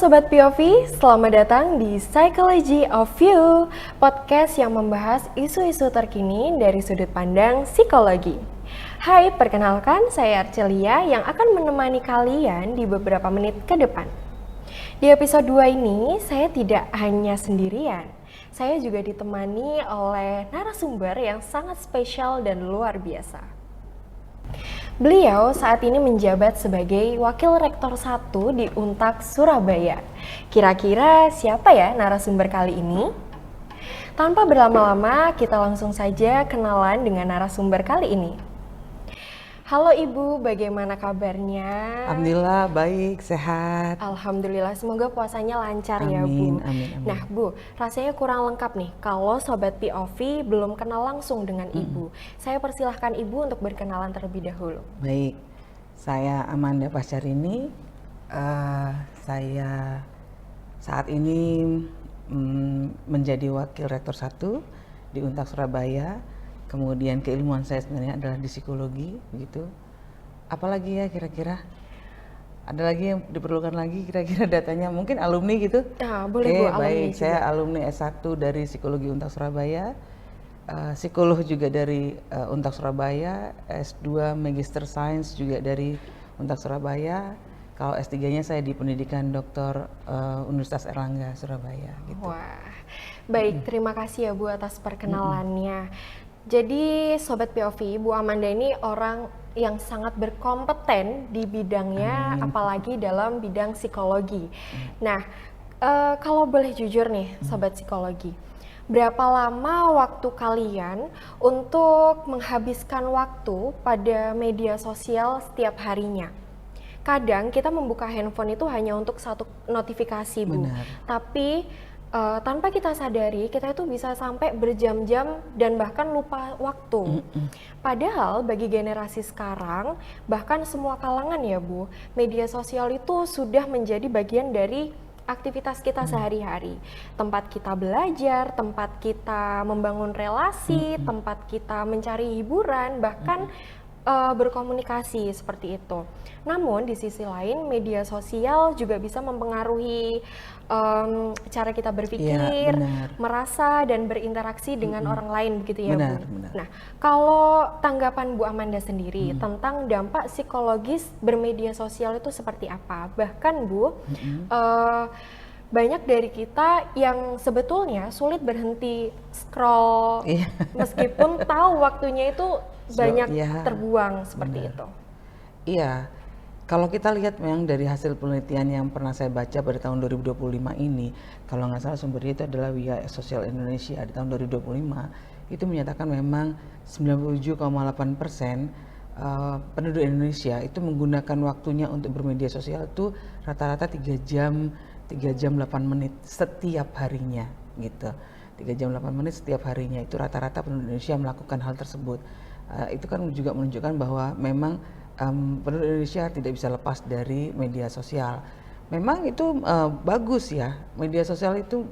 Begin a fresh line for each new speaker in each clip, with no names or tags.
Sobat POV, selamat datang di Psychology of You, podcast yang membahas isu-isu terkini dari sudut pandang psikologi. Hai, perkenalkan saya Arcelia yang akan menemani kalian di beberapa menit ke depan. Di episode 2 ini, saya tidak hanya sendirian. Saya juga ditemani oleh narasumber yang sangat spesial dan luar biasa. Beliau saat ini menjabat sebagai Wakil Rektor 1 di Untak Surabaya. Kira-kira siapa ya narasumber kali ini? Tanpa berlama-lama, kita langsung saja kenalan dengan narasumber kali ini. Halo Ibu, bagaimana kabarnya?
Alhamdulillah baik, sehat.
Alhamdulillah, semoga puasanya lancar ya Bu.
Amin.
Nah Bu, rasanya kurang lengkap nih kalau Sobat POV belum kenal langsung dengan Ibu. Saya persilahkan Ibu untuk berkenalan terlebih dahulu.
Baik, saya Amanda Pascarini. Saya saat ini menjadi Wakil Rektor 1 di Untak Surabaya. Kemudian keilmuan saya sebenarnya adalah di psikologi, begitu. Apalagi ya kira-kira? Ada lagi yang diperlukan lagi kira-kira datanya? Mungkin alumni gitu?
Boleh Bu, alumni
baik.
juga.
Saya alumni S1 dari Psikologi Untak Surabaya, psikolog juga dari Untak Surabaya, S2 Magister Science juga dari Untak Surabaya. Kalau S3-nya saya di Pendidikan Doktor Universitas Erlangga Surabaya. Gitu.
Wah, baik. Terima kasih ya Bu atas perkenalannya. Jadi Sobat POV, Bu Amanda ini orang yang sangat berkompeten di bidangnya, apalagi dalam bidang psikologi. Nah, kalau boleh jujur nih Sobat Psikologi, berapa lama waktu kalian untuk menghabiskan waktu pada media sosial setiap harinya? Kadang kita membuka handphone itu hanya untuk satu notifikasi Bu,
Benar.
tapi tanpa kita sadari, kita itu bisa sampai berjam-jam dan bahkan lupa waktu. Padahal bagi generasi sekarang, bahkan semua kalangan ya Bu, media sosial itu sudah menjadi bagian dari aktivitas kita sehari-hari. Tempat kita belajar, tempat kita membangun relasi, tempat kita mencari hiburan, bahkan berkomunikasi seperti itu. Namun di sisi lain media sosial juga bisa mempengaruhi cara kita berpikir, merasa dan berinteraksi dengan orang lain begitu ya Bu.
Benar.
Nah, kalau tanggapan Bu Amanda sendiri tentang dampak psikologis bermedia sosial itu seperti apa? Bahkan Bu, banyak dari kita yang sebetulnya sulit berhenti scroll meskipun tahu waktunya itu banyak terbuang seperti itu.
Iya, kalau kita lihat memang dari hasil penelitian yang pernah saya baca pada tahun 2025 ini, kalau nggak salah sumbernya itu adalah Via Sosial Indonesia di tahun 2025, itu menyatakan memang 97,8% penduduk Indonesia itu menggunakan waktunya untuk bermedia sosial itu rata-rata 3 jam 8 menit setiap harinya gitu. 3 jam 8 menit setiap harinya itu rata-rata penduduk Indonesia melakukan hal tersebut. Itu kan juga menunjukkan bahwa memang penduduk Indonesia tidak bisa lepas dari media sosial. Memang itu bagus ya, media sosial itu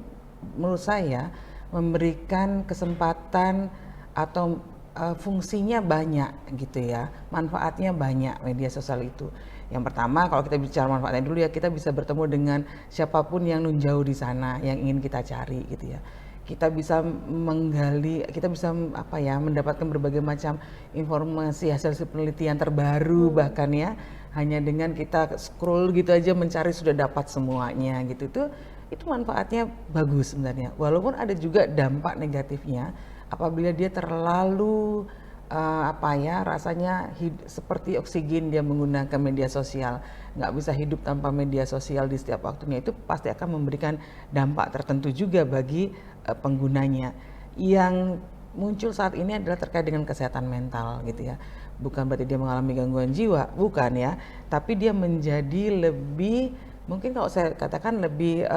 menurut saya memberikan kesempatan atau fungsinya banyak gitu ya, manfaatnya banyak media sosial itu. Yang pertama kalau kita bicara manfaatnya dulu ya, kita bisa bertemu dengan siapapun yang jauh di sana yang ingin kita cari gitu ya. Kita bisa menggali, kita bisa mendapatkan berbagai macam informasi hasil penelitian terbaru bahkan ya, hanya dengan kita scroll gitu aja mencari sudah dapat semuanya gitu. Itu manfaatnya bagus sebenarnya. Walaupun ada juga dampak negatifnya apabila dia terlalu rasanya seperti oksigen dia menggunakan media sosial, nggak bisa hidup tanpa media sosial di setiap waktunya, itu pasti akan memberikan dampak tertentu juga bagi penggunanya. Yang muncul saat ini adalah terkait dengan kesehatan mental gitu ya, bukan berarti dia mengalami gangguan jiwa, bukan ya, tapi dia menjadi lebih, mungkin kalau saya katakan lebih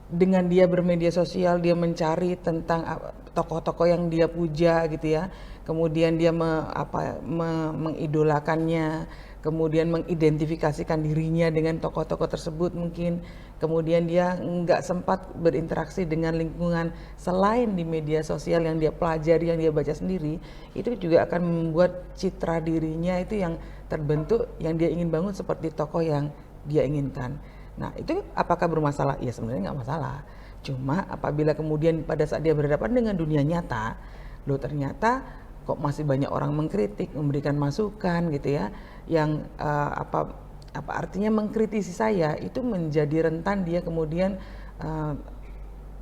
dengan dia bermedia sosial, dia mencari tentang tokoh-tokoh yang dia puja gitu ya, kemudian dia mengidolakannya, kemudian mengidentifikasikan dirinya dengan tokoh-tokoh tersebut mungkin, kemudian dia nggak sempat berinteraksi dengan lingkungan selain di media sosial yang dia pelajari, yang dia baca sendiri, itu juga akan membuat citra dirinya itu yang terbentuk, yang dia ingin bangun seperti tokoh yang dia inginkan. Nah itu apakah bermasalah? Ya sebenarnya nggak masalah. Cuma apabila kemudian pada saat dia berhadapan dengan dunia nyata, loh ternyata kok masih banyak orang mengkritik, memberikan masukan gitu ya, yang apa artinya mengkritisi saya, itu menjadi rentan dia kemudian uh,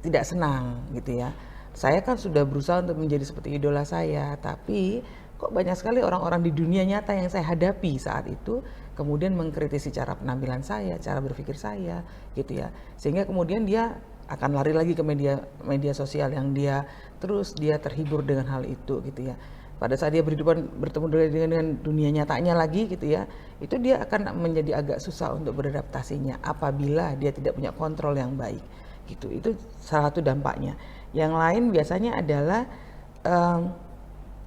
tidak senang gitu ya. Saya kan sudah berusaha untuk menjadi seperti idola saya, tapi kok banyak sekali orang-orang di dunia nyata yang saya hadapi saat itu kemudian mengkritisi cara penampilan saya, cara berpikir saya gitu ya. Sehingga kemudian dia akan lari lagi ke media media sosial yang dia terus dia terhibur dengan hal itu gitu ya. Pada saat dia bertemu dengan dunia nyatanya lagi gitu ya, itu dia akan menjadi agak susah untuk beradaptasinya apabila dia tidak punya kontrol yang baik gitu. Itu salah satu dampaknya. Yang lain biasanya adalah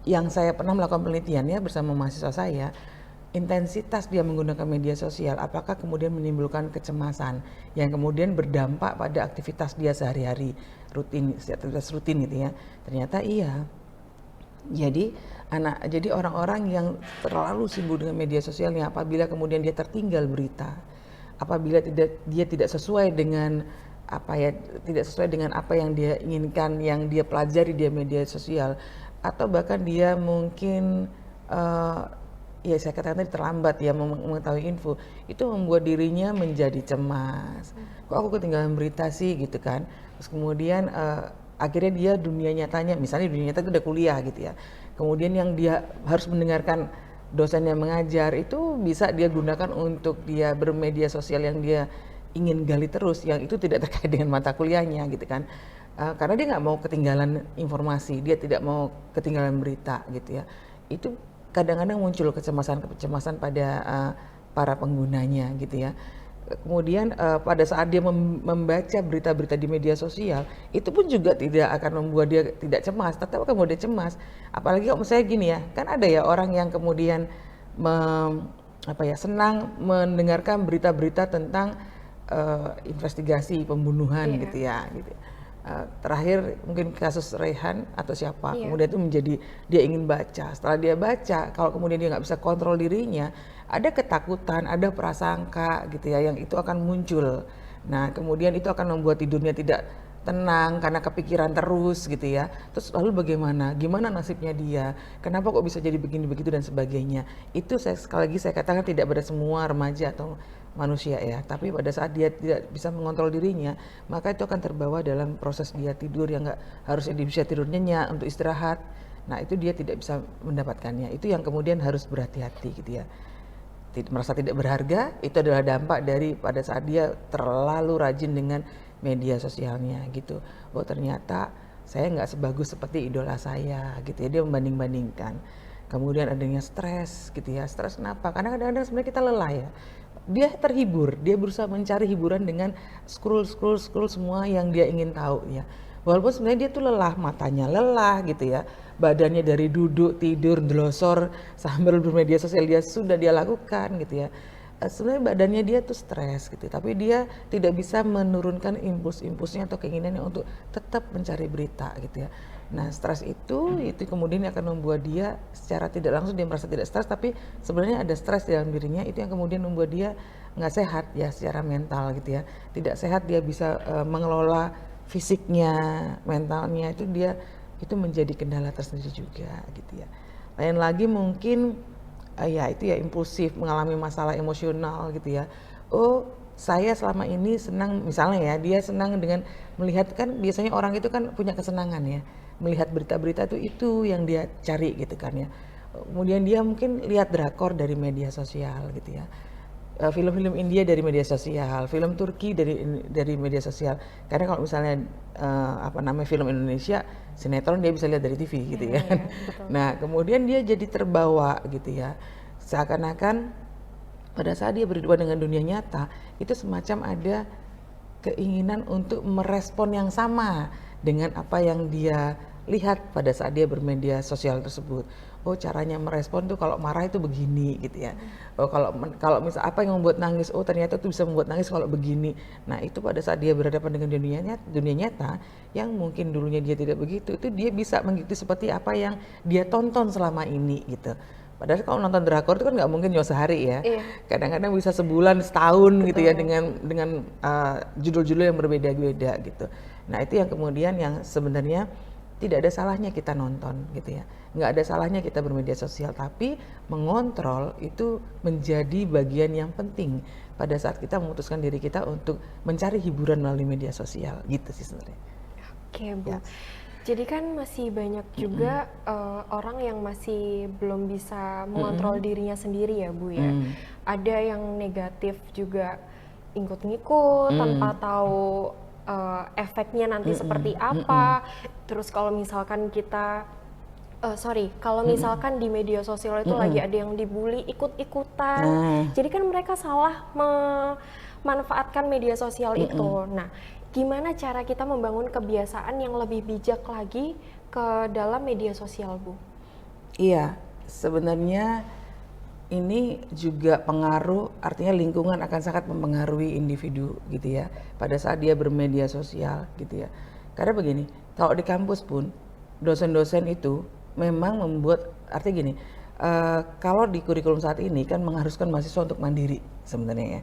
yang saya pernah melakukan penelitian ya bersama mahasiswa saya, intensitas dia menggunakan media sosial apakah kemudian menimbulkan kecemasan yang kemudian berdampak pada aktivitas dia sehari-hari, aktivitas rutin gitu ya. Ternyata iya. Jadi orang-orang yang terlalu sibuk dengan media sosialnya, apabila kemudian dia tertinggal berita, apabila dia tidak sesuai dengan tidak sesuai dengan apa yang dia inginkan, yang dia pelajari di media sosial, atau bahkan dia mungkin ya saya katakan tadi terlambat ya mengetahui info, itu membuat dirinya menjadi cemas. Kok aku ketinggalan berita sih gitu kan. Terus kemudian akhirnya dia dunia nyatanya, misalnya dunia nyata itu udah kuliah gitu ya. Kemudian yang dia harus mendengarkan dosen yang mengajar itu bisa dia gunakan untuk dia bermedia sosial yang dia ingin gali terus, yang itu tidak terkait dengan mata kuliahnya gitu kan. Karena dia nggak mau ketinggalan informasi, dia tidak mau ketinggalan berita gitu ya. Itu kadang-kadang muncul kecemasan pada para penggunanya gitu ya. Kemudian pada saat dia membaca berita-berita di media sosial, itu pun juga tidak akan membuat dia tidak cemas, tetap akan membuat dia cemas. Apalagi kalau misalnya gini ya, kan ada ya orang yang kemudian senang mendengarkan berita-berita tentang investigasi pembunuhan gitu ya, gitu. Terakhir mungkin kasus Rehan atau siapa, kemudian itu menjadi dia ingin baca. Setelah dia baca, kalau kemudian dia nggak bisa kontrol dirinya, ada ketakutan, ada prasangka gitu ya, yang itu akan muncul. Nah kemudian itu akan membuat tidurnya tidak tenang karena kepikiran terus gitu ya. Terus lalu bagaimana? Gimana nasibnya dia? Kenapa kok bisa jadi begini begitu dan sebagainya? Itu sekali lagi saya katakan tidak pada semua remaja atau manusia ya, tapi pada saat dia tidak bisa mengontrol dirinya, maka itu akan terbawa dalam proses dia tidur yang nggak harusnya dia bisa tidur nyenyak untuk istirahat. Nah itu dia tidak bisa mendapatkannya. Itu yang kemudian harus berhati-hati gitu ya. Merasa tidak berharga, itu adalah dampak dari pada saat dia terlalu rajin dengan media sosialnya gitu. Oh ternyata saya nggak sebagus seperti idola saya gitu ya, dia membanding-bandingkan. Kemudian adanya stres gitu ya. Stres kenapa? Karena kadang-kadang sebenarnya kita lelah ya. Dia terhibur, dia berusaha mencari hiburan dengan scroll semua yang dia ingin tahu ya. Walaupun sebenarnya dia tuh lelah, matanya lelah gitu ya, badannya dari duduk, tidur, delosor sambil bermedia sosial dia lakukan gitu ya. Sebenarnya badannya dia tuh stres gitu, tapi dia tidak bisa menurunkan impuls-impulsnya atau keinginannya untuk tetap mencari berita gitu ya. Nah stres itu kemudian akan membuat dia secara tidak langsung dia merasa tidak stres, tapi sebenarnya ada stres di dalam dirinya, itu yang kemudian membuat dia nggak sehat ya secara mental gitu ya. Tidak sehat, dia bisa mengelola fisiknya, mentalnya, itu menjadi kendala tersendiri juga gitu ya. Lain lagi mungkin ya itu ya impulsif, mengalami masalah emosional gitu ya. Oh saya selama ini senang, misalnya ya dia senang dengan melihat, kan biasanya orang itu kan punya kesenangan ya, melihat berita-berita itu yang dia cari gitu kan ya. Kemudian dia mungkin lihat drakor dari media sosial gitu ya, film-film India dari media sosial, film Turki dari media sosial. Karena kalau misalnya film Indonesia, sinetron dia bisa lihat dari TV gitu ya. Nah kemudian dia jadi terbawa gitu ya, seakan-akan pada saat dia berhadapan dengan dunia nyata itu semacam ada keinginan untuk merespon yang sama dengan apa yang dia lihat pada saat dia bermedia sosial tersebut. Oh caranya merespon tuh kalau marah itu begini gitu ya. Oh kalau misal apa yang membuat nangis, oh ternyata itu bisa membuat nangis kalau begini. Nah itu pada saat dia berhadapan dengan dunia nyata yang mungkin dulunya dia tidak begitu, itu dia bisa mengikuti seperti apa yang dia tonton selama ini gitu. Padahal kalau nonton drakor itu kan nggak mungkin cuma sehari ya.
Iya.
Kadang-kadang bisa sebulan, setahun gitu ya,
Betul.
dengan judul-judul yang berbeda-beda gitu. Nah itu yang kemudian yang sebenarnya tidak ada salahnya kita nonton gitu ya. Nggak ada salahnya kita bermedia sosial, tapi mengontrol itu menjadi bagian yang penting pada saat kita memutuskan diri kita untuk mencari hiburan melalui media sosial gitu sih sebenarnya.
Oke, Bu.
Ya.
Jadi kan masih banyak juga orang yang masih belum bisa mengontrol dirinya sendiri ya, Bu ya. Ada yang negatif juga ikut-ngikut tanpa tahu efeknya nanti seperti apa. Terus kalau misalkan kita kalau misalkan di media sosial itu lagi ada yang dibully ikut-ikutan, jadi kan mereka salah memanfaatkan media sosial itu. Nah, gimana cara kita membangun kebiasaan yang lebih bijak lagi ke dalam media sosial, Bu?
Iya, sebenarnya ini juga pengaruh, artinya lingkungan akan sangat mempengaruhi individu gitu ya, pada saat dia bermedia sosial gitu ya. Karena begini, kalau di kampus pun dosen-dosen itu memang membuat, artinya gini, kalau di kurikulum saat ini kan mengharuskan mahasiswa untuk mandiri sebenarnya ya.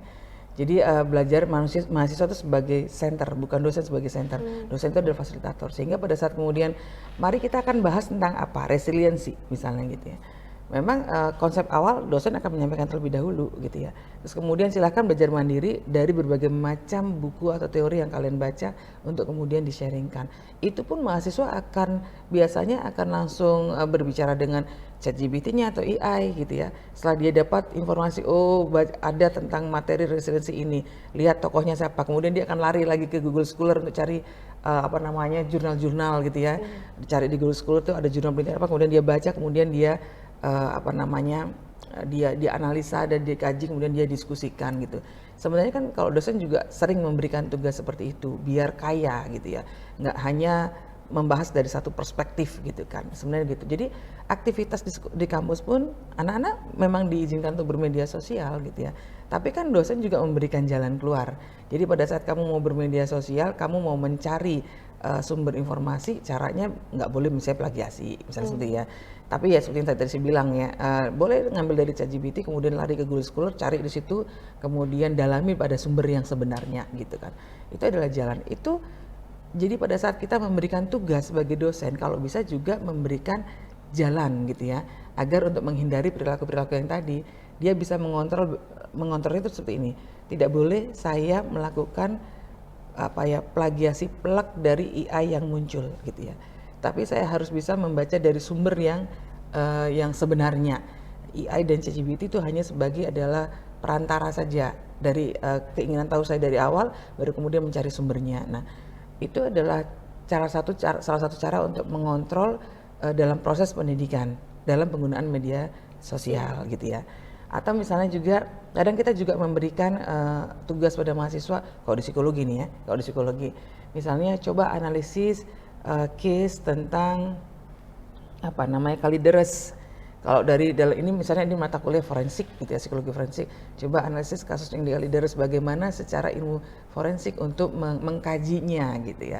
Jadi belajar mahasiswa itu sebagai center, bukan dosen sebagai center. Dosen itu adalah fasilitator. Sehingga pada saat kemudian, mari kita akan bahas tentang apa? Resiliensi misalnya gitu ya. Memang konsep awal dosen akan menyampaikan terlebih dahulu gitu ya. Terus kemudian silahkan belajar mandiri dari berbagai macam buku atau teori yang kalian baca untuk kemudian di-sharingkan. Itu pun mahasiswa biasanya akan langsung berbicara dengan ChatGPT-nya atau AI gitu ya. Setelah dia dapat informasi, ada tentang materi resiliensi ini, lihat tokohnya siapa, kemudian dia akan lari lagi ke Google Scholar untuk cari jurnal-jurnal gitu ya. Dicari di Google Scholar itu ada jurnal penelitian apa, kemudian dia baca, kemudian dia dia analisa dan dikaji, kemudian dia diskusikan gitu. Sebenarnya kan kalau dosen juga sering memberikan tugas seperti itu biar kaya gitu ya, nggak hanya membahas dari satu perspektif gitu kan, sebenarnya gitu. Jadi aktivitas di kampus pun anak-anak memang diizinkan untuk bermedia sosial gitu ya, tapi kan dosen juga memberikan jalan keluar. Jadi pada saat kamu mau bermedia sosial, kamu mau mencari sumber informasi, caranya nggak boleh misalnya plagiasi misalnya seperti ya. Tapi ya seperti yang tadi saya bilang ya, boleh ngambil dari ChatGPT, kemudian lari ke Google Scholar, cari di situ, kemudian dalami pada sumber yang sebenarnya gitu kan. Itu adalah jalan. Itu jadi pada saat kita memberikan tugas sebagai dosen, kalau bisa juga memberikan jalan gitu ya, agar untuk menghindari perilaku-perilaku yang tadi, dia bisa mengontrol itu seperti ini. Tidak boleh saya melakukan plagiasi plak dari AI yang muncul gitu ya. Tapi saya harus bisa membaca dari sumber yang sebenarnya. AI dan ChatGPT itu hanya adalah perantara saja dari keinginan tahu saya dari awal, baru kemudian mencari sumbernya. Nah, itu adalah salah satu cara untuk mengontrol dalam proses pendidikan, dalam penggunaan media sosial gitu ya. Atau misalnya juga kadang kita juga memberikan tugas pada mahasiswa, kalau di psikologi nih ya, kalau di psikologi misalnya coba analisis case tentang Kalideres. Kalau dari ini misalnya ini mata kuliah forensik gitu ya, psikologi forensik, coba analisis kasus yang di Kalideres, bagaimana secara ilmu forensik untuk mengkajinya gitu ya,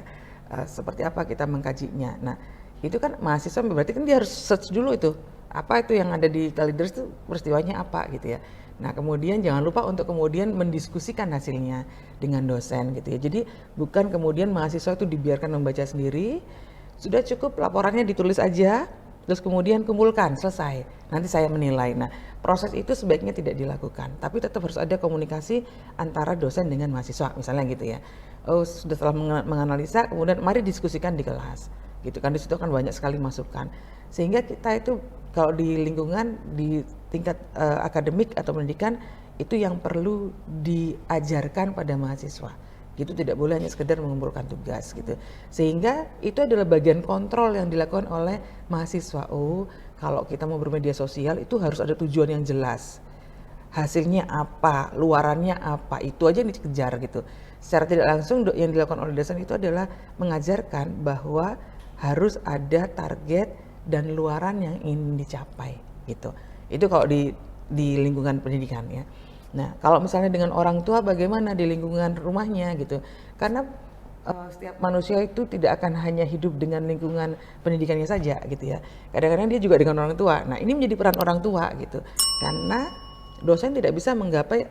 seperti apa kita mengkajinya. Nah itu kan mahasiswa berarti kan dia harus search dulu itu, apa itu yang ada di Kalideres itu peristiwanya apa gitu ya. Nah kemudian jangan lupa untuk kemudian mendiskusikan hasilnya dengan dosen gitu ya. Jadi bukan kemudian mahasiswa itu dibiarkan membaca sendiri, sudah cukup laporannya ditulis aja, terus kemudian kumpulkan, selesai, nanti saya menilai. Nah proses itu sebaiknya tidak dilakukan, tapi tetap harus ada komunikasi antara dosen dengan mahasiswa misalnya gitu ya. Sudah setelah menganalisa, kemudian mari diskusikan di kelas gitu kan, di situ kan banyak sekali masukan, sehingga kita itu kalau di lingkungan di tingkat akademik atau pendidikan itu yang perlu diajarkan pada mahasiswa gitu, tidak boleh hanya sekedar mengumpulkan tugas gitu, sehingga itu adalah bagian kontrol yang dilakukan oleh mahasiswa. Kalau kita mau bermedia sosial itu harus ada tujuan yang jelas, hasilnya apa, luarannya apa, itu aja yang dikejar gitu. Secara tidak langsung yang dilakukan oleh dosen itu adalah mengajarkan bahwa harus ada target dan luaran yang ingin dicapai gitu. Itu kalau di lingkungan pendidikan ya. Nah kalau misalnya dengan orang tua bagaimana di lingkungan rumahnya gitu, karena setiap manusia itu tidak akan hanya hidup dengan lingkungan pendidikannya saja gitu ya. Kadang-kadang dia juga dengan orang tua. Nah, ini menjadi peran orang tua gitu. Karena dosen tidak bisa menggapai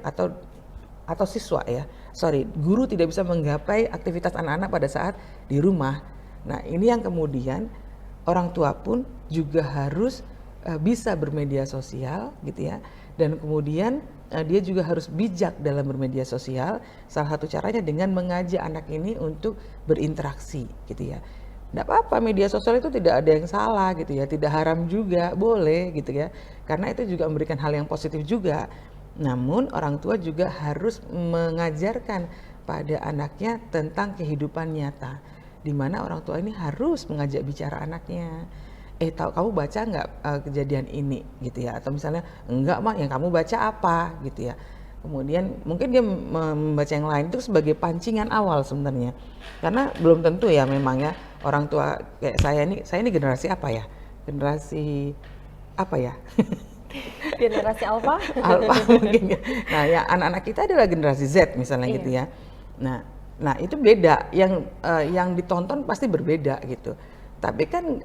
atau siswa ya, guru tidak bisa menggapai aktivitas anak-anak pada saat di rumah. Nah, ini yang kemudian orang tua pun juga harus bisa bermedia sosial gitu ya. Dan kemudian dia juga harus bijak dalam bermedia sosial. Salah satu caranya dengan mengajak anak ini untuk berinteraksi gitu ya. Tidak apa-apa, media sosial itu tidak ada yang salah gitu ya, tidak haram juga, boleh gitu ya. Karena itu juga memberikan hal yang positif juga. Namun orang tua juga harus mengajarkan pada anaknya tentang kehidupan nyata, di mana orang tua ini harus mengajak bicara anaknya. Tahu kamu baca nggak kejadian ini gitu ya, atau misalnya enggak mah yang kamu baca apa gitu ya. Kemudian mungkin dia membaca yang lain itu sebagai pancingan awal sebenarnya, karena belum tentu ya memang ya orang tua kayak saya ini generasi apa ya, generasi apa ya.
Generasi alfa.
Alpha mungkin ya. Nah, ya anak-anak kita adalah generasi Z misalnya gitu ya. Nah itu beda, yang ditonton pasti berbeda gitu. Tapi kan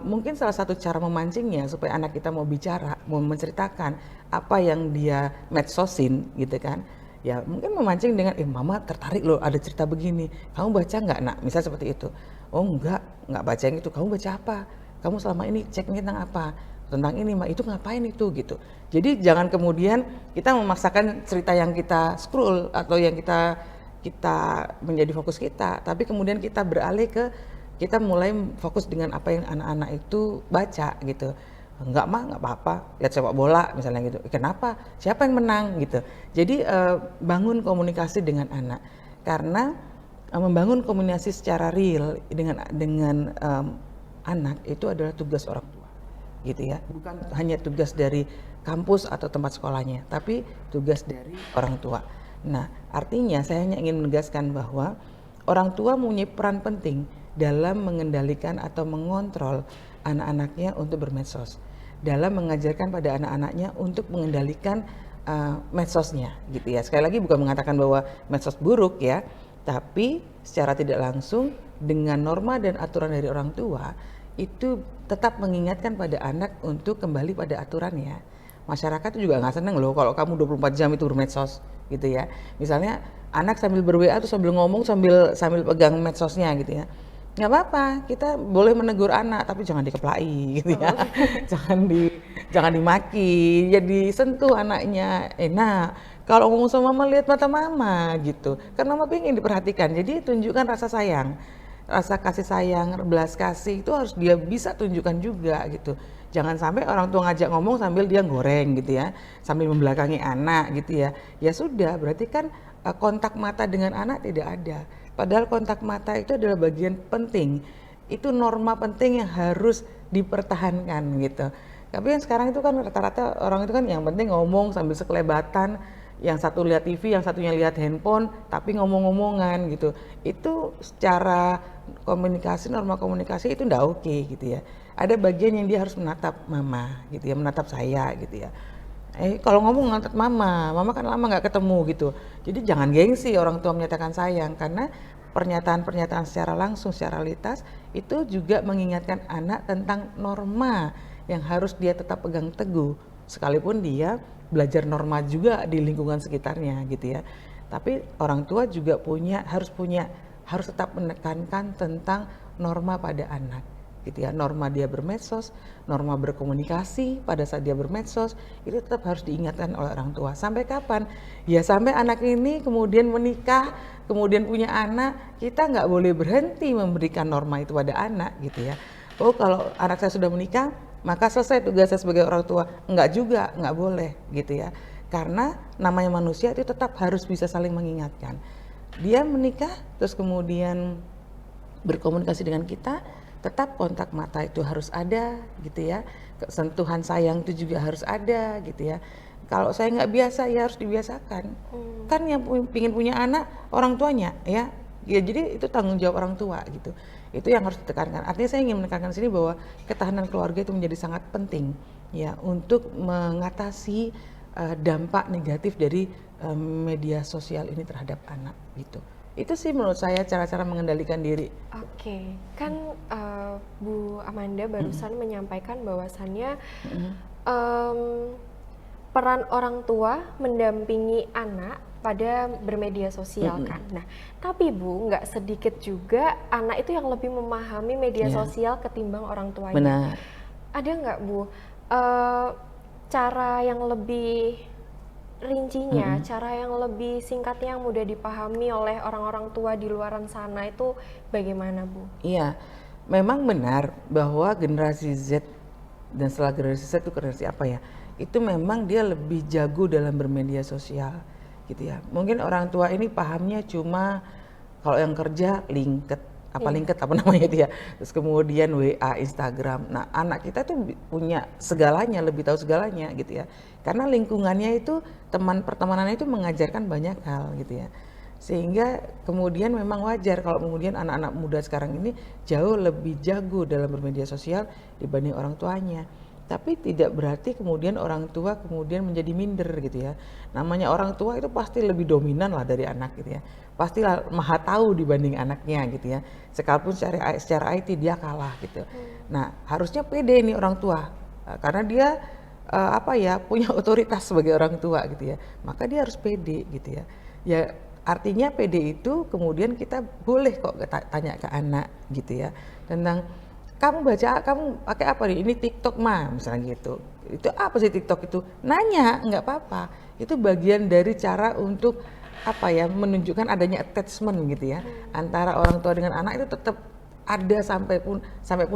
mungkin salah satu cara memancingnya supaya anak kita mau bicara, mau menceritakan apa yang dia medsosin gitu kan. Ya mungkin memancing dengan, mama tertarik loh ada cerita begini, kamu baca nggak nak? Misal seperti itu. Oh nggak baca yang itu, kamu baca apa? Kamu selama ini ceknya tentang apa? Tentang ini mah, itu ngapain itu gitu. Jadi jangan kemudian kita memaksakan cerita yang kita scroll atau yang kita menjadi fokus kita, tapi kemudian kita beralih ke kita mulai fokus dengan apa yang anak-anak itu baca gitu. Enggak mah nggak apa-apa, lihat sepak bola misalnya gitu. Kenapa? Siapa yang menang gitu. Jadi bangun komunikasi dengan anak, karena membangun komunikasi secara real dengan anak itu adalah tugas orang tua gitu ya, bukan hanya tugas dari kampus atau tempat sekolahnya, tapi tugas dari orang tua. Nah, artinya saya hanya ingin menegaskan bahwa orang tua mempunyai peran penting dalam mengendalikan atau mengontrol anak-anaknya untuk bermedsos, dalam mengajarkan pada anak-anaknya untuk mengendalikan medsosnya gitu ya. Sekali lagi bukan mengatakan bahwa medsos buruk ya, tapi secara tidak langsung dengan norma dan aturan dari orang tua itu tetap mengingatkan pada anak untuk kembali pada aturannya. Masyarakat itu juga nggak seneng loh kalau kamu 24 jam itu bermedsos gitu ya. Misalnya anak sambil ber-WA tuh sambil ngomong sambil pegang medsosnya gitu ya. Nggak apa-apa, kita boleh menegur anak tapi jangan dikeplai gitu ya. Jangan dimaki, jadi sentuh anaknya. Nah, kalau ngomong sama mama lihat mata mama gitu. Karena mama pengen diperhatikan. Jadi tunjukkan rasa sayang. Rasa kasih sayang, belas kasih itu harus dia bisa tunjukkan juga gitu. Jangan sampai orang tua ngajak ngomong sambil dia goreng gitu ya, sambil membelakangi anak gitu ya. Ya sudah, berarti kan kontak mata dengan anak tidak ada. Padahal kontak mata itu adalah bagian penting. Itu norma penting yang harus dipertahankan gitu. Tapi yang sekarang itu kan rata-rata orang itu kan yang penting ngomong sambil sekelebatan, yang satu lihat TV, yang satunya lihat handphone, tapi ngomong-ngomongan gitu. Itu secara komunikasi, norma komunikasi itu ndak oke gitu ya. Ada bagian yang dia harus menatap mama gitu ya, menatap saya gitu ya. Kalau ngomong ngantar mama kan lama nggak ketemu gitu. Jadi jangan gengsi orang tua menyatakan sayang, karena pernyataan-pernyataan secara langsung, secara litas itu juga mengingatkan anak tentang norma yang harus dia tetap pegang teguh, sekalipun dia belajar norma juga di lingkungan sekitarnya gitu ya. Tapi orang tua juga harus tetap menekankan tentang norma pada anak gitu ya. Norma dia bermedsos, norma berkomunikasi pada saat dia bermedsos itu tetap harus diingatkan oleh orang tua. Sampai kapan? Ya sampai anak ini kemudian menikah, kemudian punya anak, kita nggak boleh berhenti memberikan norma itu pada anak gitu ya. Oh kalau anak saya sudah menikah, maka selesai tugas saya sebagai orang tua. Enggak juga, nggak boleh gitu ya. Karena namanya manusia itu tetap harus bisa saling mengingatkan. Dia menikah terus kemudian berkomunikasi dengan kita, tetap kontak mata itu harus ada gitu ya, sentuhan sayang itu juga harus ada gitu ya. Kalau saya nggak biasa ya harus dibiasakan. Kan yang pingin punya anak orang tuanya ya, jadi itu tanggung jawab orang tua gitu. Itu yang harus ditekankan. Artinya saya ingin menekankan sini bahwa ketahanan keluarga itu menjadi sangat penting ya untuk mengatasi dampak negatif dari media sosial ini terhadap anak gitu. Itu sih menurut saya cara-cara mengendalikan diri.
Oke, kan Bu Amanda barusan menyampaikan bahwasannya em, peran orang tua mendampingi anak pada bermedia sosial kan. Nah, tapi Bu, nggak sedikit juga anak itu yang lebih memahami media
Ya,
sosial ketimbang orang tuanya.
benar.
Ada nggak Bu eh, cara yang lebih rincinya, cara yang lebih singkatnya yang mudah dipahami oleh orang-orang tua di luaran sana itu bagaimana Bu?
Iya, memang benar bahwa generasi Z dan setelah generasi Z itu generasi apa ya? Itu memang dia lebih jago dalam bermedia sosial, gitu ya. Mungkin orang tua ini pahamnya cuma kalau yang kerja
Iya.
LinkedIn apa namanya itu ya. Terus kemudian WA, Instagram. Nah, anak kita tuh punya segalanya, lebih tahu segalanya gitu ya. Karena lingkungannya itu teman pertemanannya itu mengajarkan banyak hal gitu ya. Sehingga kemudian memang wajar kalau kemudian anak-anak muda sekarang ini jauh lebih jago dalam bermedia sosial dibanding orang tuanya. Tapi tidak berarti kemudian orang tua kemudian menjadi minder gitu ya. Namanya orang tua itu pasti lebih dominan lah dari anak gitu ya. Pasti maha tahu dibanding anaknya gitu ya. Sekalipun secara IT dia kalah gitu. Nah, harusnya pede ini orang tua. Karena dia apa ya, punya otoritas sebagai orang tua gitu ya. Maka dia harus pede gitu ya. Ya, artinya pede itu kemudian kita boleh kok tanya ke anak gitu ya tentang kamu pakai apa nih? Ini TikTok mah misalnya gitu. Itu apa sih TikTok itu? Nanya, nggak apa-apa. Itu bagian dari cara untuk apa ya, menunjukkan adanya attachment gitu ya antara orang tua dengan anak itu tetap ada sampai pun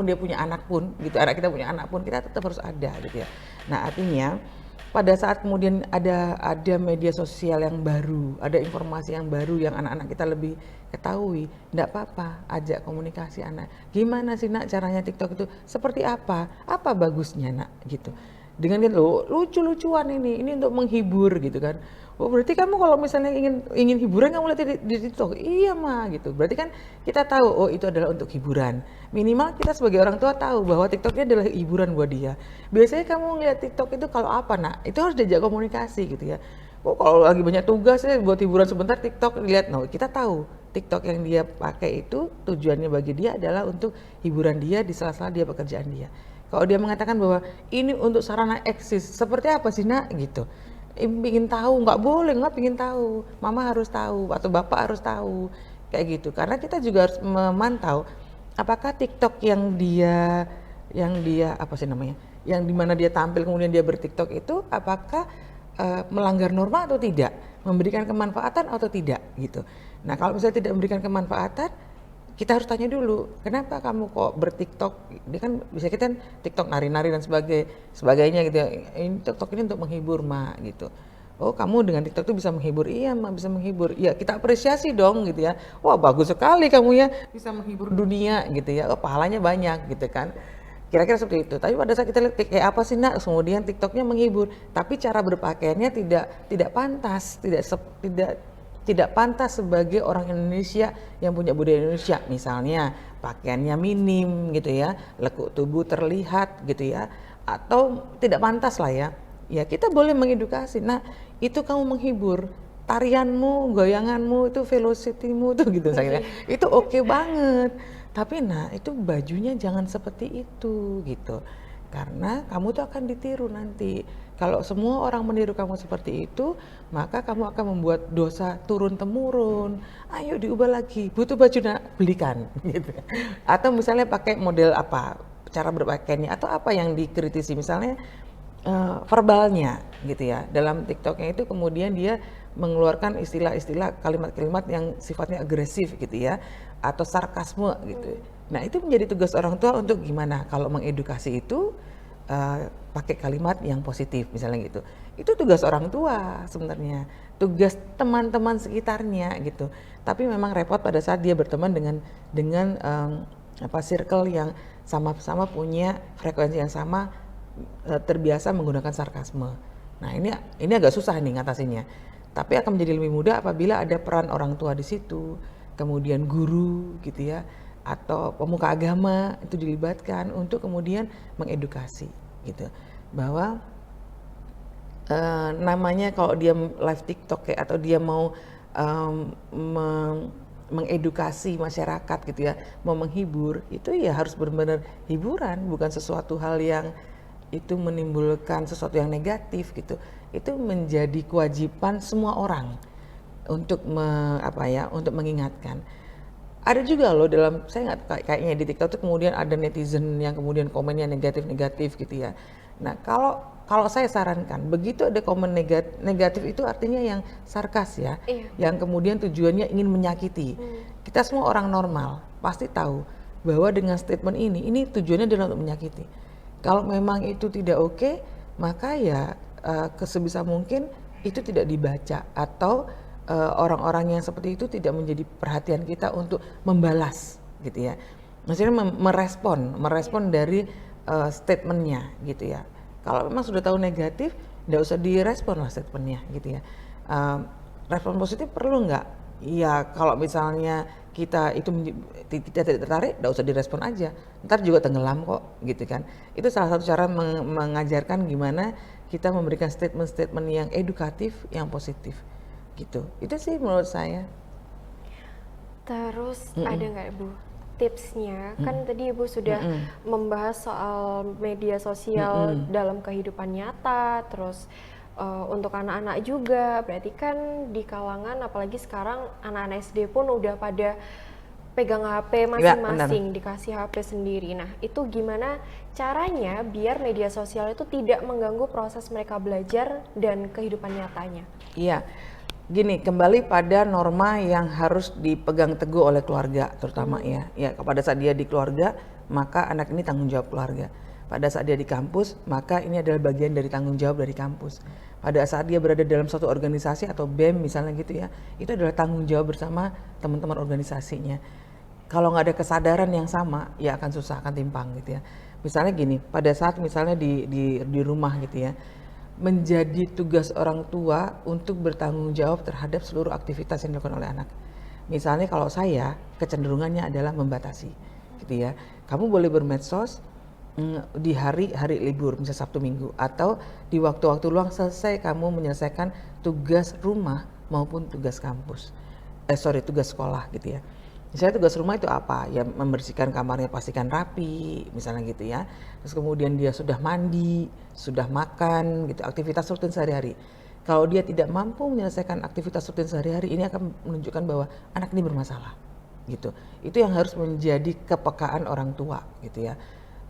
dia punya anak pun gitu, anak kita punya anak pun kita tetap harus ada gitu ya. Nah, artinya pada saat kemudian ada media sosial yang baru, ada informasi yang baru yang anak-anak kita lebih ketahui, enggak apa-apa, ajak komunikasi anak. Gimana sih nak caranya TikTok itu? Seperti apa? Apa bagusnya nak? Gitu. Dengan kan lucu-lucuan ini untuk menghibur gitu kan. Oh, berarti kamu kalau misalnya ingin hiburan kamu lihat di TikTok. Iya mah gitu. Berarti kan kita tahu oh itu adalah untuk hiburan. Minimal kita sebagai orang tua tahu bahwa TikToknya adalah hiburan buat dia. Biasanya kamu ngeliat TikTok itu kalau apa nak? Itu harus diajak komunikasi gitu ya. Oh, kalau lagi banyak tugas ya buat hiburan sebentar TikTok lihat. No, kita tahu TikTok yang dia pakai itu tujuannya bagi dia adalah untuk hiburan dia di sela-sela dia pekerjaan dia. Kalau dia mengatakan bahwa ini untuk sarana eksis, seperti apa sih nak gitu? Pingin tahu, nggak boleh nggak pingin tahu, mama harus tahu atau bapak harus tahu kayak gitu. Karena kita juga harus memantau apakah TikTok yang dia apa sih namanya, yang dimana dia tampil kemudian dia berTikTok itu apakah melanggar norma atau tidak, memberikan kemanfaatan atau tidak gitu. Nah, kalau misalnya tidak memberikan kemanfaatan, kita harus tanya dulu, kenapa kamu kok berTikTok? Dia kan bisa kita TikTok nari-nari dan sebagainya gitu ya. Ini TikTok ini untuk menghibur mak gitu. Oh, kamu dengan TikTok itu bisa menghibur? Iya mak, bisa menghibur. Ya kita apresiasi dong gitu ya. Wah, bagus sekali kamu ya bisa menghibur dunia gitu ya. Oh, pahalanya banyak gitu kan. Kira-kira seperti itu. Tapi pada saat kita lihat kayak apa sih nak, kemudian TikToknya menghibur, tapi cara berpakaiannya tidak pantas, tidak pantas sebagai orang Indonesia yang punya budaya Indonesia. Misalnya pakaiannya minim gitu ya, lekuk tubuh terlihat gitu ya, atau tidak pantas lah ya. Ya kita boleh mengedukasi. Nah itu kamu menghibur, tarianmu, goyanganmu itu velocity-mu tuh gitu saya. Itu oke banget. Tapi nah itu bajunya jangan seperti itu gitu. Karena kamu tuh akan ditiru nanti. Kalau semua orang meniru kamu seperti itu, maka kamu akan membuat dosa turun temurun. Ayo diubah lagi, butuh baju nak, belikan gitu. Atau misalnya pakai model apa, cara berpakaiannya atau apa yang dikritisi misalnya verbalnya gitu ya. Dalam TikToknya itu kemudian dia mengeluarkan istilah-istilah kalimat-kalimat yang sifatnya agresif gitu ya, atau sarkasme gitu. Nah itu menjadi tugas orang tua untuk gimana kalau mengedukasi itu pakai kalimat yang positif misalnya gitu. Itu tugas orang tua sebenarnya, tugas teman-teman sekitarnya gitu. Tapi memang repot pada saat dia berteman dengan circle yang sama-sama punya frekuensi yang sama, terbiasa menggunakan sarkasme. Nah ini agak susah nih ngatasinnya. Tapi akan menjadi lebih mudah apabila ada peran orang tua di situ, kemudian guru gitu ya, atau pemuka agama itu dilibatkan untuk kemudian mengedukasi gitu, bahwa namanya kalau dia live TikTok kayak atau dia mau mengedukasi masyarakat gitu ya, mau menghibur, itu ya harus benar-benar hiburan, bukan sesuatu hal yang itu menimbulkan sesuatu yang negatif gitu. Itu menjadi kewajiban semua orang untuk untuk mengingatkan. Ada juga loh dalam, saya nggak, kayaknya di TikTok tuh kemudian ada netizen yang kemudian komennya negatif-negatif gitu ya. Nah, kalau saya sarankan, begitu ada komen negatif itu artinya yang sarkas ya,
Iya.
yang kemudian tujuannya ingin menyakiti. Kita semua orang normal pasti tahu bahwa dengan statement ini tujuannya adalah untuk menyakiti. Kalau memang itu tidak oke, maka ya sebisa mungkin itu tidak dibaca, atau orang-orang yang seperti itu tidak menjadi perhatian kita untuk membalas gitu ya. Maksudnya merespon dari statementnya gitu ya. Kalau memang sudah tahu negatif, nggak usah direspon lah statementnya gitu ya. Respon positif perlu nggak? Ya kalau misalnya kita tidak tertarik, nggak usah direspon aja. Ntar juga tenggelam kok gitu kan. Itu salah satu cara mengajarkan gimana kita memberikan statement-statement yang edukatif, yang positif gitu. Itu sih menurut saya.
Terus ada nggak Bu tipsnya? Kan tadi Ibu sudah membahas soal media sosial dalam kehidupan nyata, terus untuk anak-anak juga. Berarti kan di kalangan, apalagi sekarang anak-anak SD pun udah pada pegang HP masing-masing, dikasih HP sendiri. Nah, itu gimana caranya biar media sosial itu tidak mengganggu proses mereka belajar dan kehidupan nyatanya?
Iya. Gini, kembali pada norma yang harus dipegang teguh oleh keluarga terutama ya. Ya, pada saat dia di keluarga, maka anak ini tanggung jawab keluarga. Pada saat dia di kampus, maka ini adalah bagian dari tanggung jawab dari kampus. Pada saat dia berada dalam suatu organisasi atau BEM misalnya gitu ya, itu adalah tanggung jawab bersama teman-teman organisasinya. Kalau nggak ada kesadaran yang sama, ya akan susah, akan timpang gitu ya. Misalnya gini, pada saat misalnya di rumah gitu ya, menjadi tugas orang tua untuk bertanggung jawab terhadap seluruh aktivitas yang dilakukan oleh anak. Misalnya kalau saya, kecenderungannya adalah membatasi gitu ya. Kamu boleh bermedsos di hari libur, misalnya Sabtu Minggu, atau di waktu-waktu luang selesai kamu menyelesaikan tugas rumah maupun tugas kampus. Tugas sekolah gitu ya. Misalnya tugas rumah itu apa? Ya membersihkan kamarnya, pastikan rapi, misalnya gitu ya. Terus kemudian dia sudah mandi, sudah makan, gitu, aktivitas rutin sehari-hari. Kalau dia tidak mampu menyelesaikan aktivitas rutin sehari-hari, ini akan menunjukkan bahwa anak ini bermasalah, gitu. Itu yang harus menjadi kepekaan orang tua, gitu ya.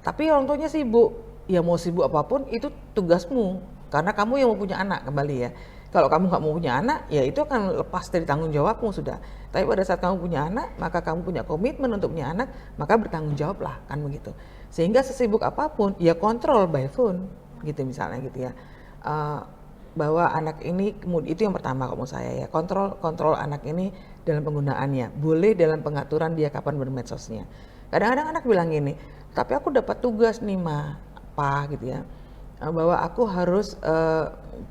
Tapi orang tuanya sibuk, ya mau sibuk apapun itu tugasmu, karena kamu yang mau punya anak kembali ya. Kalau kamu nggak mau punya anak, ya itu akan lepas dari tanggung jawabmu sudah. Tapi pada saat kamu punya anak, maka kamu punya komitmen untuk punya anak, maka bertanggung jawablah, kan begitu. Sehingga sesibuk apapun, ya kontrol by phone, gitu misalnya gitu ya. Bahwa anak ini, itu yang pertama kalau saya ya, kontrol anak ini dalam penggunaannya. Boleh dalam pengaturan dia kapan bermedsosnya. Kadang-kadang anak bilang gini, tapi aku dapat tugas nih apa gitu ya. Bahwa aku harus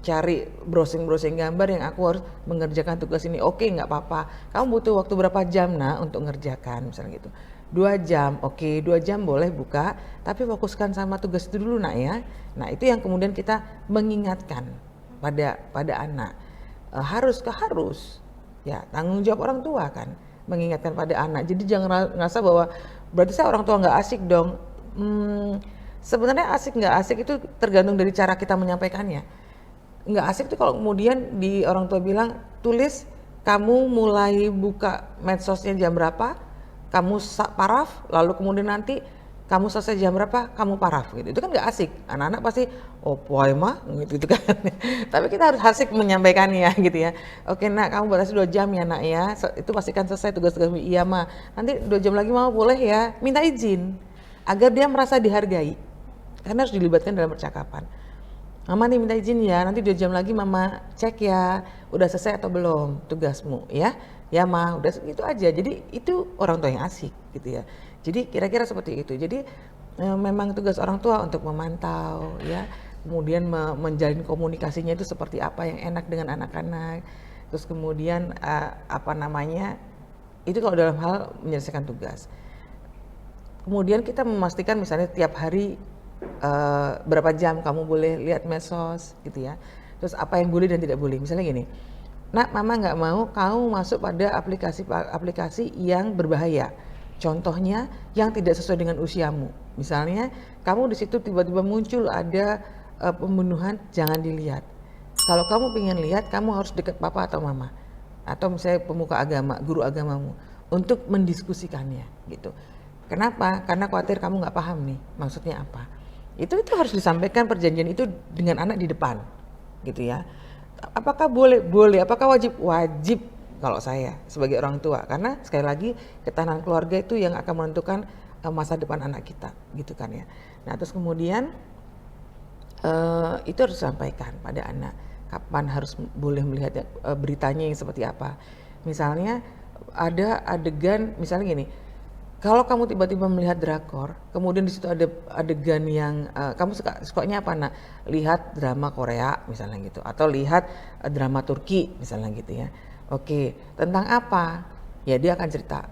cari browsing gambar yang aku harus mengerjakan tugas ini. Oke, nggak apa-apa. Kamu butuh waktu berapa jam untuk ngerjakan misalnya gitu. 2 jam, oke 2 jam boleh buka, tapi fokuskan sama tugas itu dulu nak ya. Nah itu yang kemudian kita mengingatkan pada anak. Harus, ya tanggung jawab orang tua kan, mengingatkan pada anak. Jadi jangan ngerasa bahwa berarti saya orang tua nggak asik dong. Sebenarnya asik nggak asik itu tergantung dari cara kita menyampaikannya. Nggak asik itu kalau kemudian di orang tua bilang, tulis kamu mulai buka medsosnya jam berapa, kamu paraf, lalu kemudian nanti kamu selesai jam berapa, kamu paraf gitu. Itu kan nggak asik. Anak-anak pasti, oh poy mah gitu kan. Tapi kita harus asik menyampaikannya gitu ya. Oke nak, kamu batasi 2 jam ya nak ya. Itu pastikan selesai tugas-tugas. Iya mah. Nanti 2 jam lagi mau boleh ya. Minta izin agar dia merasa dihargai. Karena harus dilibatkan dalam percakapan. Mama nih minta izin ya, nanti 2 jam lagi mama cek ya, udah selesai atau belum tugasmu ya. Ya ma, udah itu aja. Jadi itu orang tua yang asik gitu ya. Jadi kira-kira seperti itu. Jadi memang tugas orang tua untuk memantau ya, kemudian menjalin komunikasinya itu seperti apa yang enak dengan anak-anak. Terus kemudian itu kalau dalam hal menyelesaikan tugas. Kemudian kita memastikan misalnya tiap hari berapa jam kamu boleh lihat medsos gitu ya. Terus apa yang boleh dan tidak boleh. Misalnya gini, nak, mama nggak mau kamu masuk pada aplikasi yang berbahaya. Contohnya yang tidak sesuai dengan usiamu. Misalnya kamu di situ tiba-tiba muncul ada pembunuhan, jangan dilihat. Kalau kamu pengen lihat, kamu harus dekat papa atau mama, atau misalnya pemuka agama, guru agamamu, untuk mendiskusikannya gitu. Kenapa? Karena khawatir kamu nggak paham nih maksudnya apa. Itu harus disampaikan perjanjian itu dengan anak di depan, gitu ya. Apakah boleh? Boleh. Apakah wajib? Wajib kalau saya sebagai orang tua, karena sekali lagi ketahanan keluarga itu yang akan menentukan masa depan anak kita, gitu kan ya. Nah terus kemudian itu harus disampaikan pada anak kapan harus boleh melihat beritanya yang seperti apa. Misalnya ada adegan, misalnya gini, kalau kamu tiba-tiba melihat drakor, kemudian di situ ada adegan yang kamu sukanya apa, nak? Lihat drama Korea misalnya gitu, atau lihat drama Turki misalnya gitu ya. Oke, tentang apa? Ya dia akan cerita,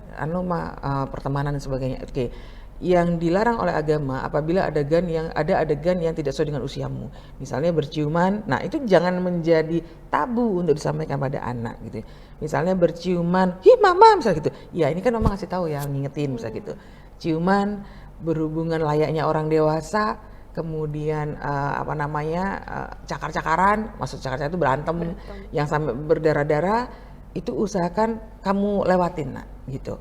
pertemanan dan sebagainya. Oke, yang dilarang oleh agama apabila ada adegan yang tidak sesuai dengan usiamu, misalnya berciuman. Nah itu jangan menjadi tabu untuk disampaikan pada anak gitu. Misalnya berciuman, hi mama misalnya gitu. Ya ini kan mama ngasih tahu ya, ngingetin misalnya gitu. Ciuman, berhubungan layaknya orang dewasa, kemudian cakar-cakaran, maksud cakar-cakaran itu berantem yang sampai berdarah-darah, itu usahakan kamu lewatin, nak, gitu.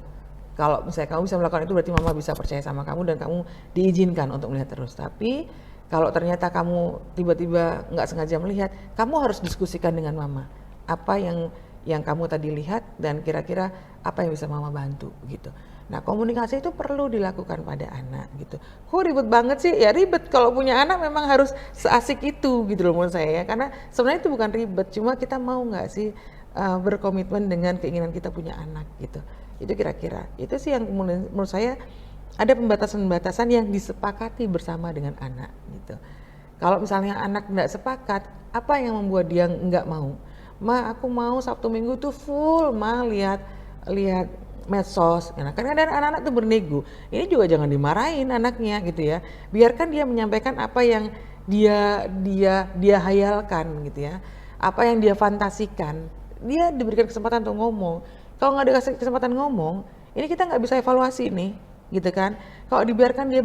Kalau misalnya kamu bisa melakukan itu, berarti mama bisa percaya sama kamu dan kamu diizinkan untuk melihat terus. Tapi kalau ternyata kamu tiba-tiba nggak sengaja melihat, kamu harus diskusikan dengan mama. Apa yang kamu tadi lihat dan kira-kira apa yang bisa mama bantu gitu. Nah komunikasi itu perlu dilakukan pada anak gitu. Kok ribet banget sih? Ya ribet, kalau punya anak memang harus seasik itu gitu loh menurut saya ya. Karena sebenarnya itu bukan ribet, cuma kita mau nggak sih berkomitmen dengan keinginan kita punya anak gitu. Itu kira-kira, itu sih yang menurut saya ada pembatasan-pembatasan yang disepakati bersama dengan anak gitu. Kalau misalnya anak nggak sepakat, apa yang membuat dia nggak mau? Ma, aku mau Sabtu Minggu tuh full lihat medsos. Nah, karena ada anak-anak tuh bernego. Ini juga jangan dimarahin anaknya gitu ya. Biarkan dia menyampaikan apa yang dia hayalkan gitu ya. Apa yang dia fantasikan. Dia diberikan kesempatan untuk ngomong. Kalau nggak dikasih kesempatan ngomong, ini kita nggak bisa evaluasi nih, gitu kan? Kalau dibiarkan dia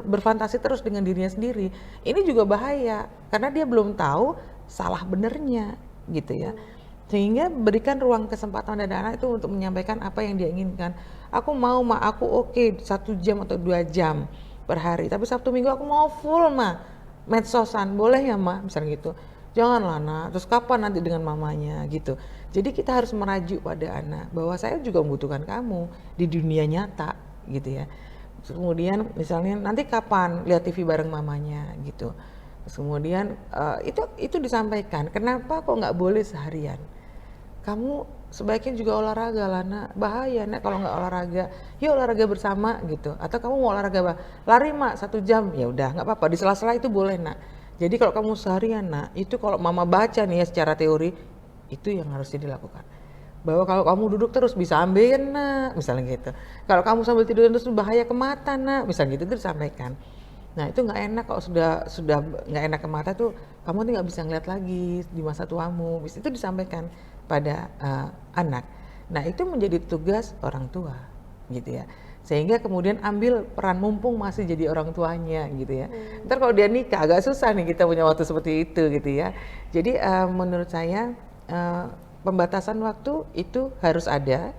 berfantasi terus dengan dirinya sendiri, ini juga bahaya, karena dia belum tahu salah benernya, gitu ya. Sehingga berikan ruang kesempatan pada anak itu untuk menyampaikan apa yang dia inginkan. Aku mau, ma, aku oke 1 jam atau 2 jam per hari, tapi Sabtu Minggu aku mau full, ma, medsosan, boleh ya, ma, misalnya gitu. Janganlah, nak, terus kapan nanti dengan mamanya gitu. Jadi kita harus merajuk pada anak bahwa saya juga membutuhkan kamu di dunia nyata gitu ya. Terus kemudian misalnya nanti kapan lihat TV bareng mamanya gitu. Terus kemudian itu disampaikan. Kenapa kok nggak boleh seharian? Kamu sebaiknya juga olahraga lah, nak. Bahaya, nak, kalau nggak olahraga. Yuk olahraga bersama gitu. Atau kamu mau olahraga lari, mak, 1 jam. Ya udah, nggak apa-apa. Di sela-sela itu boleh, nak. Jadi kalau kamu seharian, nak, itu kalau mama baca nih ya secara teori, itu yang harusnya dilakukan. Bahwa kalau kamu duduk terus bisa ambeien, nak, misalnya gitu. Kalau kamu sambil tidur terus bahaya ke mata, nak, misalnya gitu, itu disampaikan. Nah itu nggak enak kalau sudah nggak enak ke mata tuh, kamu tuh nggak bisa ngeliat lagi di masa tuamu. Itu disampaikan pada anak. Nah itu menjadi tugas orang tua, gitu ya. Sehingga kemudian ambil peran mumpung masih jadi orang tuanya gitu ya. Ntar kalau dia nikah agak susah nih kita punya waktu seperti itu gitu ya. Jadi menurut saya pembatasan waktu itu harus ada,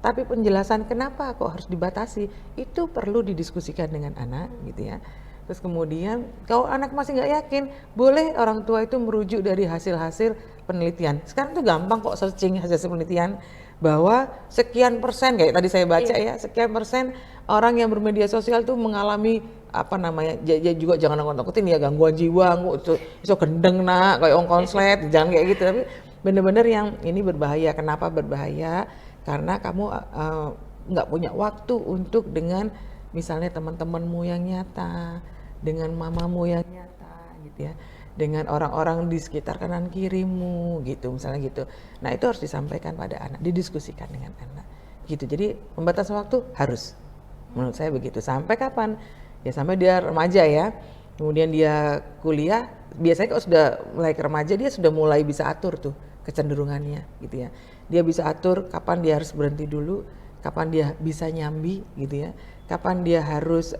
tapi penjelasan kenapa kok harus dibatasi itu perlu didiskusikan dengan anak gitu ya. Terus kemudian kalau anak masih nggak yakin, boleh orang tua itu merujuk dari hasil-hasil penelitian. Sekarang tuh gampang kok searching hasil penelitian, bahwa sekian persen, kayak tadi saya baca ya, sekian persen orang yang bermedia sosial tuh mengalami juga jangan nakut-nakutin ya, gangguan jiwa, iso gendeng, nak, kayak konslet, jangan kayak gitu. Tapi bener-bener yang ini berbahaya. Kenapa berbahaya? Karena kamu nggak punya waktu untuk dengan misalnya teman-temanmu yang nyata, dengan mamamu yang nyata gitu ya, dengan orang-orang di sekitar kanan kirimu gitu, misalnya gitu. Nah itu harus disampaikan pada anak, didiskusikan dengan anak gitu. Jadi pembatasan waktu harus, menurut saya begitu. Sampai kapan? Ya sampai dia remaja ya, kemudian dia kuliah. Biasanya kalau sudah mulai ke remaja, dia sudah mulai bisa atur tuh kecenderungannya gitu ya. Dia bisa atur kapan dia harus berhenti dulu, kapan dia bisa nyambi gitu ya, kapan dia harus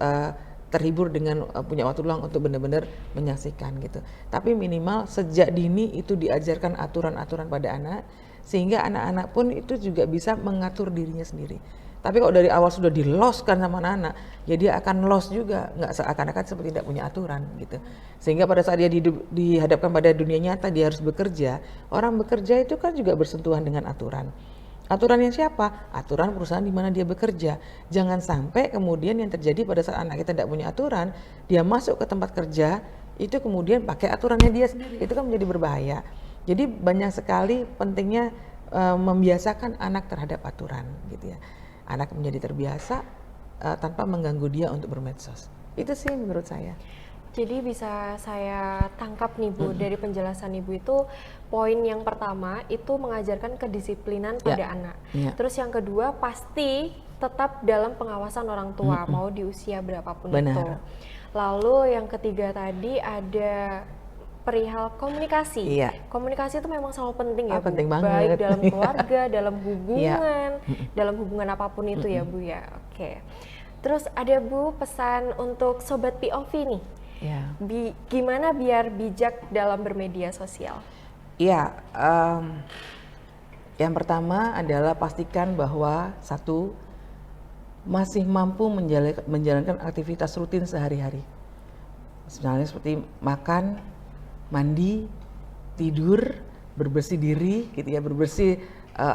terhibur dengan punya waktu luang untuk benar-benar menyaksikan gitu. Tapi minimal sejak dini itu diajarkan aturan-aturan pada anak, sehingga anak-anak pun itu juga bisa mengatur dirinya sendiri. Tapi kalau dari awal sudah di-loss-kan sama anak-anak, ya dia akan loss juga, nggak seakan-akan seperti tidak punya aturan gitu. Sehingga pada saat dia dihadapkan pada dunia nyata, dia harus bekerja. Orang bekerja itu kan juga bersentuhan dengan aturan. Aturannya siapa? Aturan perusahaan di mana dia bekerja. Jangan sampai kemudian yang terjadi pada saat anak kita tidak punya aturan, dia masuk ke tempat kerja, itu kemudian pakai aturannya dia sendiri. Itu kan menjadi berbahaya. Jadi banyak sekali pentingnya membiasakan anak terhadap aturan gitu ya. Anak menjadi terbiasa tanpa mengganggu dia untuk bermedsos. Itu sih menurut saya.
Jadi bisa saya tangkap nih Bu, dari penjelasan Ibu itu poin yang pertama itu mengajarkan kedisiplinan pada anak. Terus yang kedua pasti tetap dalam pengawasan orang tua, mau di usia berapapun itu. Lalu yang ketiga tadi ada perihal komunikasi. Komunikasi itu memang selalu penting ya Bu,
penting banget.
baik dalam keluarga, dalam hubungan, dalam hubungan apapun itu ya Bu ya. Oke. Terus ada Bu pesan untuk Sobat POV nih. Gimana biar bijak dalam bermedia sosial?
Yang pertama adalah pastikan bahwa satu, masih mampu menjalankan aktivitas rutin sehari-hari. Misalnya seperti makan, mandi, tidur, berbersih diri gitu ya, berbersih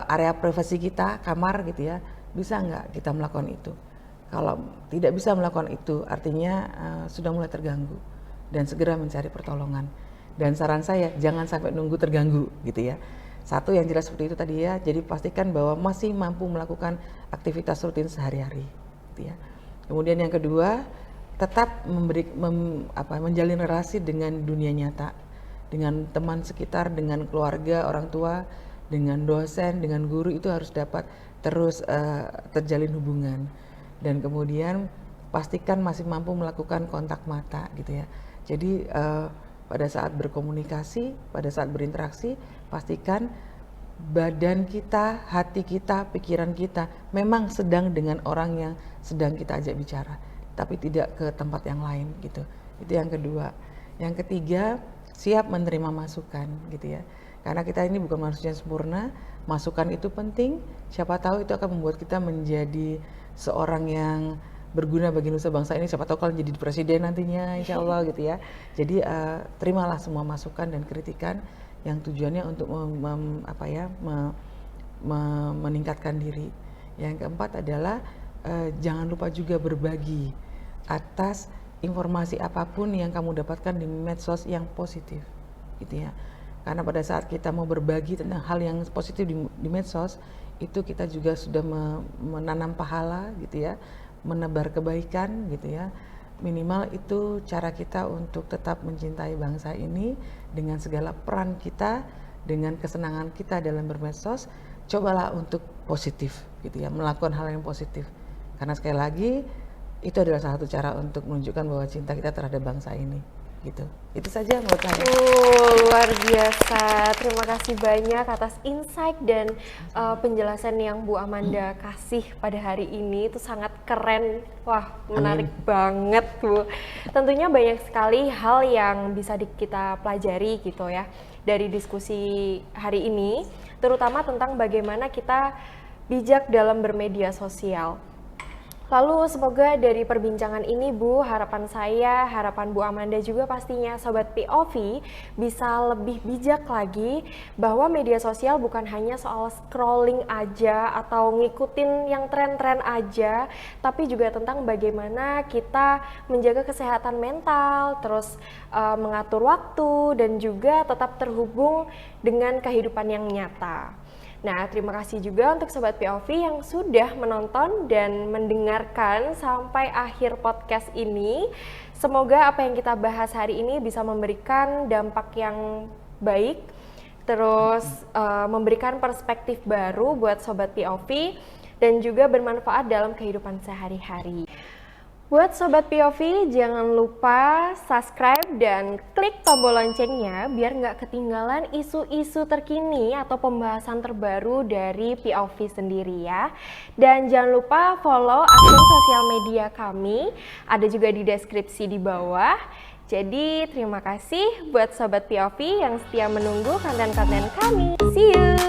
area privasi kita, kamar gitu ya. Bisa nggak kita melakukan itu? Kalau tidak bisa melakukan itu, artinya sudah mulai terganggu dan segera mencari pertolongan. Dan saran saya, jangan sampai nunggu terganggu gitu ya. Satu yang jelas seperti itu tadi ya, jadi pastikan bahwa masih mampu melakukan aktivitas rutin sehari-hari gitu ya. Kemudian yang kedua, tetap menjalin relasi dengan dunia nyata, dengan teman sekitar, dengan keluarga, orang tua, dengan dosen, dengan guru, itu harus dapat terus terjalin hubungan. Dan kemudian pastikan masih mampu melakukan kontak mata gitu ya. Jadi pada saat berkomunikasi, pada saat berinteraksi, pastikan badan kita, hati kita, pikiran kita memang sedang dengan orang yang sedang kita ajak bicara, tapi tidak ke tempat yang lain gitu. Itu yang kedua. Yang ketiga, siap menerima masukan gitu ya. Karena kita ini bukan manusia sempurna, masukan itu penting. Siapa tahu itu akan membuat kita menjadi seorang yang berguna bagi nusa bangsa ini. Siapa tahu kalau jadi presiden nantinya, insya Allah gitu ya. Jadi terimalah semua masukan dan kritikan yang tujuannya untuk meningkatkan diri. Yang keempat adalah jangan lupa juga berbagi atas informasi apapun yang kamu dapatkan di medsos yang positif gitu ya. Karena pada saat kita mau berbagi tentang hal yang positif di medsos, itu kita juga sudah menanam pahala gitu ya, menebar kebaikan gitu ya. Minimal itu cara kita untuk tetap mencintai bangsa ini dengan segala peran kita, dengan kesenangan kita dalam bermedsos. Cobalah untuk positif gitu ya, melakukan hal yang positif. Karena sekali lagi itu adalah salah satu cara untuk menunjukkan bahwa cinta kita terhadap bangsa ini gitu. Itu saja menurut saya.
Luar biasa. Terima kasih banyak atas insight dan penjelasan yang Bu Amanda kasih pada hari ini. Itu sangat keren. Wah, menarik banget Bu. Tentunya banyak sekali hal yang bisa kita pelajari gitu ya dari diskusi hari ini, terutama tentang bagaimana kita bijak dalam bermedia sosial. Lalu semoga dari perbincangan ini Bu, harapan saya, harapan Bu Amanda juga pastinya Sobat POV bisa lebih bijak lagi bahwa media sosial bukan hanya soal scrolling aja atau ngikutin yang tren-tren aja, tapi juga tentang bagaimana kita menjaga kesehatan mental, terus mengatur waktu dan juga tetap terhubung dengan kehidupan yang nyata. Nah, terima kasih juga untuk Sobat POV yang sudah menonton dan mendengarkan sampai akhir podcast ini. Semoga apa yang kita bahas hari ini bisa memberikan dampak yang baik, terus memberikan perspektif baru buat Sobat POV dan juga bermanfaat dalam kehidupan sehari-hari. Buat Sobat POV, jangan lupa subscribe dan klik tombol loncengnya biar nggak ketinggalan isu-isu terkini atau pembahasan terbaru dari POV sendiri ya. Dan jangan lupa follow akun sosial media kami, ada juga di deskripsi di bawah. Jadi terima kasih buat Sobat POV yang setia menunggu konten-konten kami. See you!